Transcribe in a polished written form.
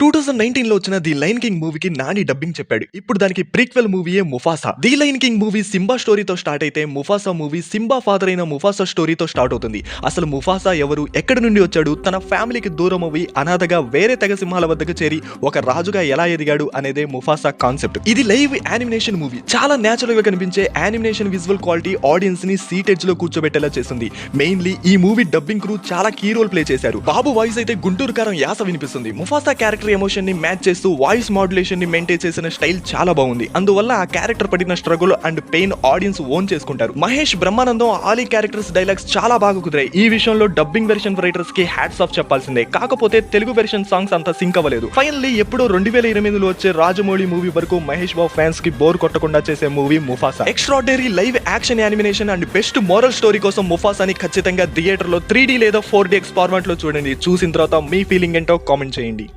2019 లో వచ్చిన the Lion king మూవీకి నాని డబ్బింగ్ చెప్పాడు. ఇప్పుడు దానికి ప్రీక్వెల్ మూవీయే Mufasa. The Lion King movie Simba స్టోరీతో స్టార్ట్ అయితే ముఫాసా మూవీ సింబా ఫాదర్ అయిన ముఫాసా స్టోరీతో స్టార్ట్ అవుతుంది. అసలు ముఫాసా ఎవరు, ఎక్కడి నుండి వచ్చాడు, తన ఫ్యామిలీకి దూరం అవి అనాథగా వేరే తెగ సింహాల వద్దకు చేరి ఒక రాజుగా ఎలా ఎదిగాడు అనేదే ముఫాసా కాన్సెప్ట్. ఇది లైవ్ యానిమేషన్ మూవీ. చాలా నేచురల్ గా కనిపించే యానిమేషన్ విజువల్ క్వాలిటీ ఆడియన్స్ ని సీట్ ఎడ్జ్ లో కూర్చోబెట్టేలా చేస్తుంది. మెయిన్లీ ఈ మూవీ డబ్బింగ్ క్రూ చాలా కీ రోల్ ప్లే చేశారు. బాబు వాయిస్ అయితే గుంటూరు కారం యాస వినిపిస్తుంది. ముఫాసా క్యారెక్టర్ ఎమోషన్ ని మ్యాచ్ చేస్తూ వాయిస్ మాడ్యులేషన్ ని మెయింటైన్ చేసిన స్టైల్ చాలా బాగుంది. అందువల్ల ఆ క్యారెక్టర్ పడిన struggle and pain audience own చేసుకుంటారు. మహేష్ బ్రహ్మానందం ఆలీ క్యారెక్టర్స్ డైలాగ్స్ చాలా బాగా కుదిరాయి. ఈ విషయంలో డబ్బింగ్ వెర్షన్ రైటర్స్ కి హ్యాట్స్ ఆఫ్ చెప్పాల్సిందే. కాకపోతే తెలుగు వెర్షన్ సాంగ్స్ అంత సింక్ అవ్వలేదు. ఫైనల్లీ ఎప్పుడో 2028లో వచ్చే రాజమౌళి మూవీ వరకు మహేష్ బాబు ఫ్యాన్స్ కి బోర్ కొట్టకుండా చేసే movie Mufasa. Extraordinary live action animation and best moral story కోసం ముఫాసాని ఖచ్చితంగా థియేటర్ లో 3D లేదా 4DX ఫార్మాట్ లో చూడండి. చూసిన తర్వాత మీ ఫీలింగ్ ఏంటో కామెంట్ చేయండి.